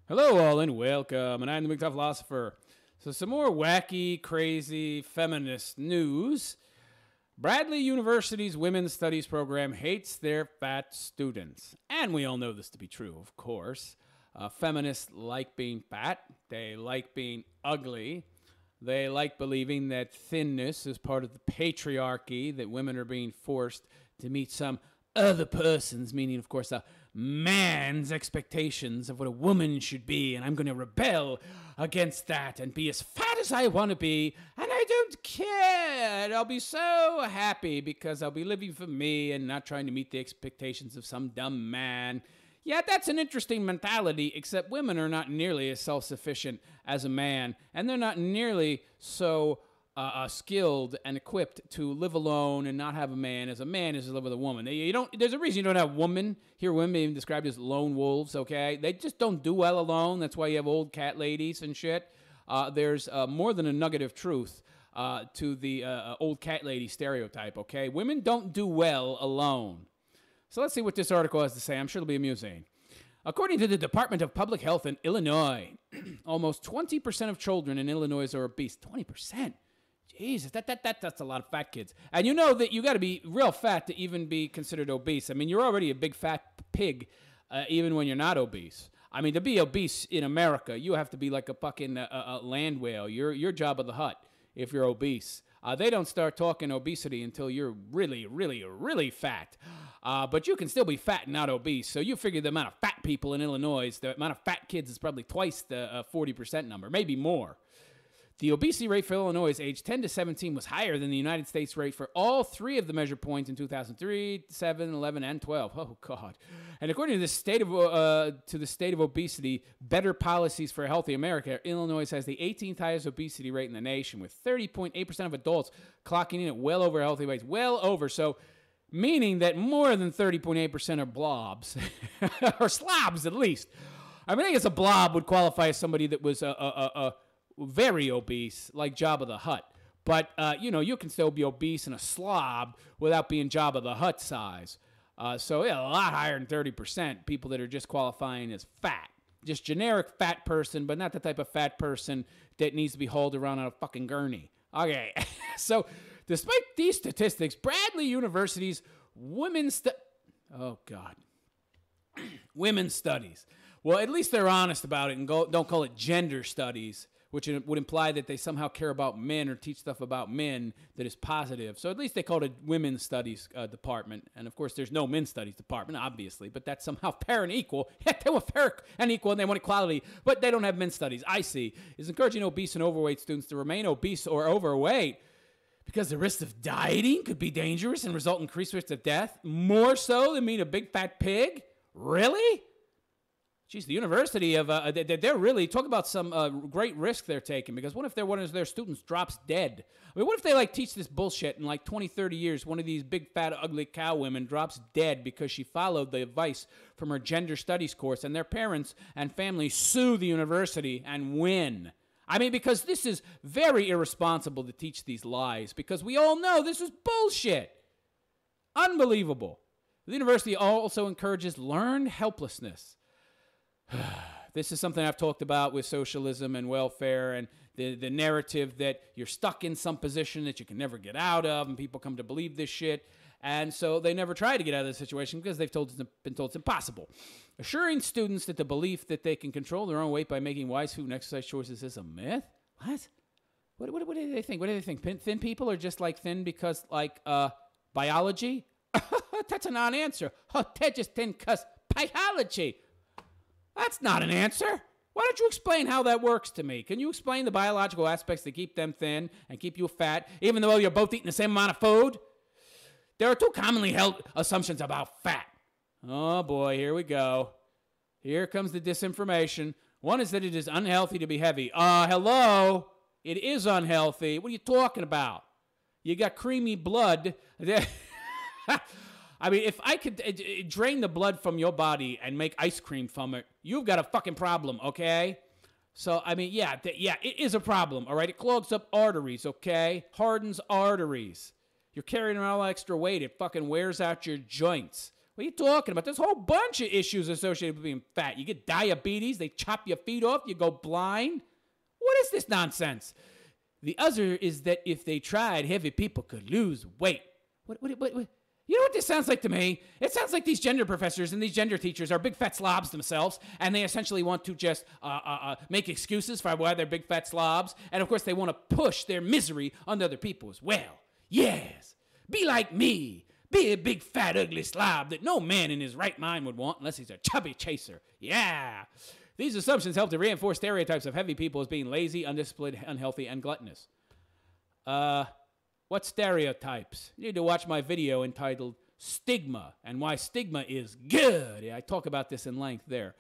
Hello, all, and welcome. And I'm the Big Tough Philosopher. So, some more wacky, crazy feminist news. Bradley University's Women's Studies program hates their fat students. And we all know this to be true, of course. Feminists like being fat. They like being ugly. They like believing that thinness is part of the patriarchy, that women are being forced to meet some other person's, meaning, of course, a man's expectations of what a woman should be, and I'm going to rebel against that and be as fat as I want to be, and I don't care. And I'll be so happy because I'll be living for me and not trying to meet the expectations of some dumb man. Yeah, that's an interesting mentality, except women are not nearly as self-sufficient as a man, and they're not nearly so skilled and equipped to live alone and not have a man as a man is to live with a woman. There's a reason you don't have women being described as lone wolves, okay? They just don't do well alone. That's why you have old cat ladies and shit. There's more than a nugget of truth to the old cat lady stereotype, okay? Women don't do well alone. So let's see what this article has to say. I'm sure it'll be amusing. According to the Department of Public Health in Illinois, almost 20% of children in Illinois are obese. 20%? Jesus, that's a lot of fat kids. And you know that you got to be real fat to even be considered obese. I mean, you're already a big fat pig, even when you're not obese. I mean, to be obese in America, you have to be like a fucking land whale. You're Jabba the Hutt if you're obese. They don't start talking obesity until you're really, really, really fat. But you can still be fat and not obese. So you figure the amount of fat people in Illinois, the amount of fat kids is probably twice the 40% number, maybe more. The obesity rate for Illinois age 10 to 17 was higher than the United States rate for all three of the measured points in 2003, 7, 11, and 12. Oh, God. And according to the state of obesity, Better Policies for a Healthy America, Illinois has the 18th highest obesity rate in the nation, with 30.8% of adults clocking in at well over healthy weights. Well over. So, meaning that more than 30.8% are blobs, or slobs at least. I mean, I guess a blob would qualify as somebody that was very obese, like Jabba the Hutt. But, you can still be obese and a slob without being Jabba the Hutt size. So, a lot higher than 30%, people that are just qualifying as fat. Just generic fat person, but not the type of fat person that needs to be hauled around on a fucking gurney. Okay, so despite these statistics, Bradley University's women's studies. Well, at least they're honest about it and don't call it gender studies, which would imply that they somehow care about men or teach stuff about men that is positive. So at least they called it Women's Studies Department. And, of course, there's no Men's Studies Department, obviously, but that's somehow fair and equal. Yeah, they want fair and equal, and they want equality, but they don't have men's studies. I see. Is encouraging obese and overweight students to remain obese or overweight because the risk of dieting could be dangerous and result in increased risk of death, more so than being a big fat pig? Really? Geez, the university of, they're really, talk about some great risk they're taking, because what if one of their students drops dead? I mean, what if they, teach this bullshit and, 20, 30 years, one of these big, fat, ugly cow women drops dead because she followed the advice from her gender studies course, and their parents and family sue the university and win? I mean, because this is very irresponsible to teach these lies, because we all know this is bullshit. Unbelievable. The university also encourages learned helplessness. This is something I've talked about with socialism and welfare and the narrative that you're stuck in some position that you can never get out of, and people come to believe this shit. And so they never try to get out of the situation because they've been told it's impossible. Assuring students that the belief that they can control their own weight by making wise food and exercise choices is a myth? What? What do they think? What do they think? Thin people are just thin because biology? That's a non-answer. Oh, they're just thin because biology. That's not an answer. Why don't you explain how that works to me? Can you explain the biological aspects that keep them thin and keep you fat, even though you're both eating the same amount of food? There are two commonly held assumptions about fat. Oh, boy, here we go. Here comes the disinformation. One is that it is unhealthy to be heavy. Hello? It is unhealthy. What are you talking about? You got creamy blood. I mean, if I could drain the blood from your body and make ice cream from it, you've got a fucking problem, okay? So, I mean, yeah, it is a problem, all right? It clogs up arteries, okay? Hardens arteries. You're carrying around all extra weight. It fucking wears out your joints. What are you talking about? There's a whole bunch of issues associated with being fat. You get diabetes, they chop your feet off, you go blind. What is this nonsense? The other is that if they tried, heavy people could lose weight. What? You know what this sounds like to me? It sounds like these gender professors and these gender teachers are big fat slobs themselves, and they essentially want to just make excuses for why they're big fat slobs, and of course they want to push their misery on other people as well. Yes, be like me. Be a big, fat, ugly slob that no man in his right mind would want unless he's a chubby chaser. Yeah. These assumptions help to reinforce stereotypes of heavy people as being lazy, undisciplined, unhealthy, and gluttonous. What stereotypes? You need to watch my video entitled Stigma and Why Stigma is Good. Yeah, I talk about this in length there.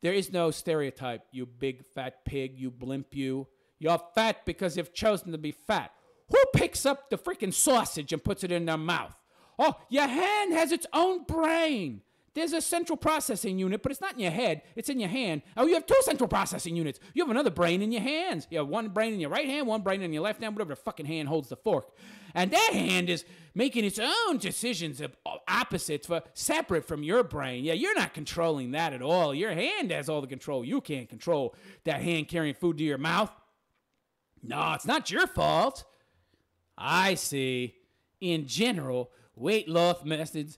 There is no stereotype, you big, fat pig, you blimp, you. You're fat because you've chosen to be fat. Who picks up the freaking sausage and puts it in their mouth? Oh, your hand has its own brain. There's a central processing unit, but it's not in your head. It's in your hand. Oh, you have two central processing units. You have another brain in your hands. You have one brain in your right hand, one brain in your left hand, whatever the fucking hand holds the fork. And that hand is making its own decisions of opposites, separate from your brain. Yeah, you're not controlling that at all. Your hand has all the control. You can't control that hand carrying food to your mouth. No, it's not your fault. I see. In general, weight loss methods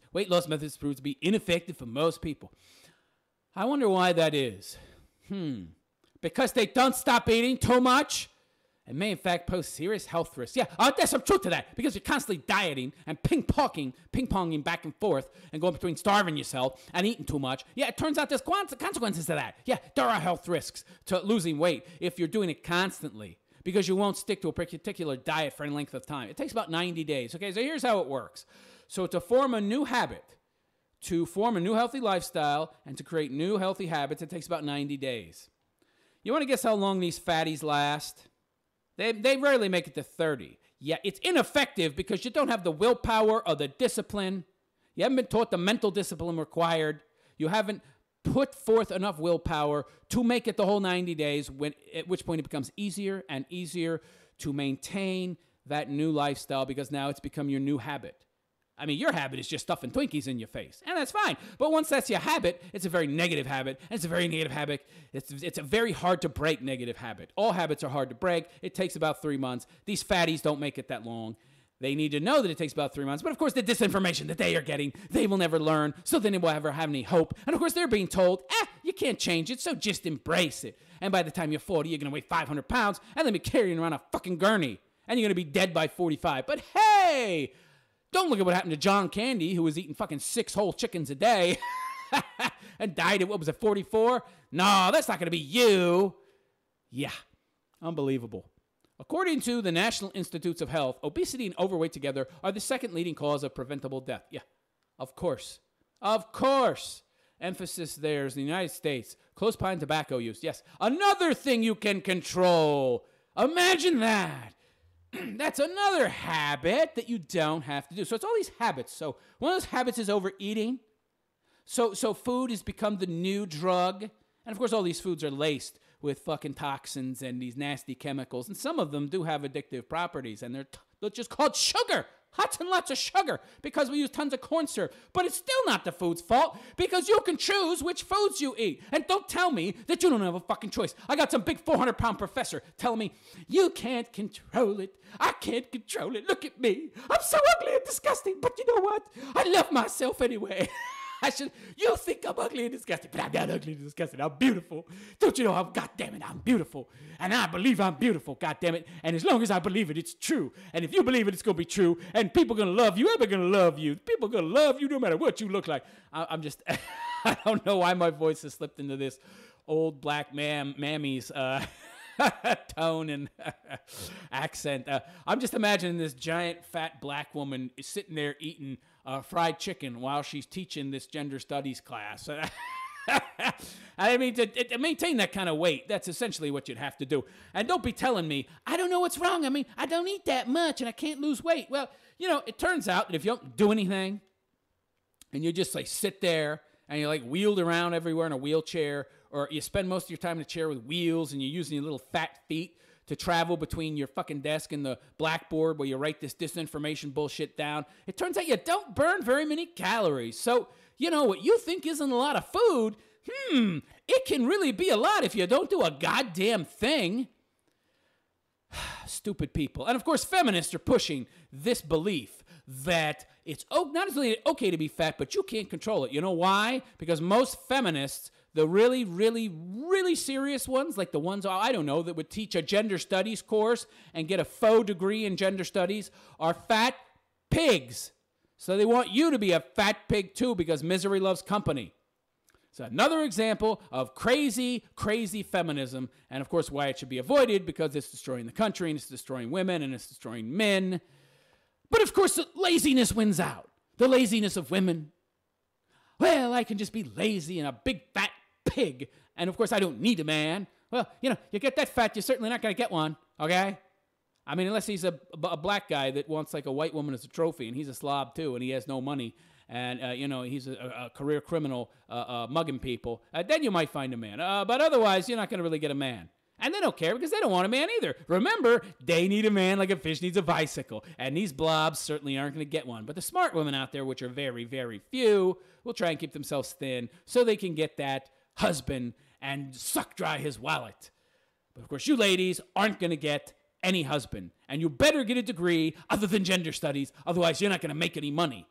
prove to be ineffective for most people. I wonder why that is. Because they don't stop eating too much and may in fact pose serious health risks. Yeah, there's some truth to that because you're constantly dieting and ping-ponging back and forth and going between starving yourself and eating too much. Yeah, it turns out there's consequences to that. Yeah, there are health risks to losing weight if you're doing it constantly, because you won't stick to a particular diet for any length of time. It takes about 90 days. Okay, so here's how it works. So to form a new habit, to form a new healthy lifestyle, and to create new healthy habits, it takes about 90 days. You want to guess how long these fatties last? They rarely make it to 30. Yeah, it's ineffective because you don't have the willpower or the discipline. You haven't been taught the mental discipline required. You haven't put forth enough willpower to make it the whole 90 days, at which point it becomes easier and easier to maintain that new lifestyle because now it's become your new habit. I mean, your habit is just stuffing Twinkies in your face, and that's fine. But once that's your habit, it's a very negative habit, and it's a very negative habit. It's a very hard to break negative habit. All habits are hard to break. It takes about 3 months. These fatties don't make it that long. They need to know that it takes about 3 months. But of course, the disinformation that they are getting, they will never learn, so then they will ever have any hope. And of course, they're being told, you can't change it, so just embrace it. And by the time you're 40, you're going to weigh 500 pounds and then be carrying around a fucking gurney. And you're going to be dead by 45. But hey, don't look at what happened to John Candy, who was eating fucking 6 whole chickens a day and died at, 44? No, that's not going to be you. Yeah, unbelievable. According to the National Institutes of Health, obesity and overweight together are the second leading cause of preventable death. Yeah, of course. Of course. Emphasis there is in the United States. Close pine tobacco use. Yes, another thing you can control. Imagine that. That's another habit that you don't have to do. So it's all these habits. So one of those habits is overeating. So food has become the new drug. And of course, all these foods are laced with fucking toxins and these nasty chemicals. And some of them do have addictive properties. And they're just called sugar. Lots and lots of sugar because we use tons of corn syrup. But it's still not the food's fault because you can choose which foods you eat. And don't tell me that you don't have a fucking choice. I got some big 400-pound professor telling me, you can't control it. I can't control it. Look at me. I'm so ugly and disgusting. But you know what? I love myself anyway. You think I'm ugly and disgusting, but I'm not ugly and disgusting. I'm beautiful. Don't you know goddammit, I'm beautiful. And I believe I'm beautiful, goddammit. And as long as I believe it, it's true. And if you believe it, it's going to be true. And people are going to love you. Everybody's going to love you. People are going to love you no matter what you look like. I'm just, I don't know why my voice has slipped into this old black mammy's tone and accent. I'm just imagining this giant fat black woman sitting there eating fried chicken while she's teaching this gender studies class. I mean, to maintain that kind of weight, that's essentially what you'd have to do. And don't be telling me, I don't know what's wrong. I mean, I don't eat that much and I can't lose weight. Well, you know, it turns out that if you don't do anything and you just like sit there and you're like wheeled around everywhere in a wheelchair, or you spend most of your time in a chair with wheels and you're using your little fat feet to travel between your fucking desk and the blackboard where you write this disinformation bullshit down. It turns out you don't burn very many calories. So, you know, what you think isn't a lot of food, it can really be a lot if you don't do a goddamn thing. Stupid people. And of course, feminists are pushing this belief that it's not only okay to be fat, but you can't control it. You know why? Because most feminists, the really, really, really serious ones, like the ones, I don't know, that would teach a gender studies course and get a faux degree in gender studies, are fat pigs. So they want you to be a fat pig too, because misery loves company. It's another example of crazy, crazy feminism, and of course why it should be avoided, because it's destroying the country, and it's destroying women, and it's destroying men. But of course, the laziness wins out. The laziness of women. Well, I can just be lazy and a big fat pig, and of course I don't need a man. Well, you know, you get that fat, you're certainly not going to get one, okay? I mean, unless he's a black guy that wants like a white woman as a trophy, and he's a slob too, and he has no money, and, you know, he's a career criminal mugging people, then you might find a man. But otherwise, you're not going to really get a man. And they don't care because they don't want a man either. Remember, they need a man like a fish needs a bicycle. And these blobs certainly aren't going to get one. But the smart women out there, which are very, very few, will try and keep themselves thin so they can get that husband and suck dry his wallet. But of course, you ladies aren't going to get any husband. And you better get a degree other than gender studies. Otherwise, you're not going to make any money.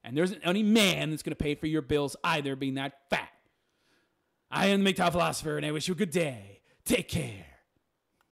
And there isn't any man that's going to pay for your bills either, being that fat. I am the MGTOW philosopher, and I wish you a good day. Take care.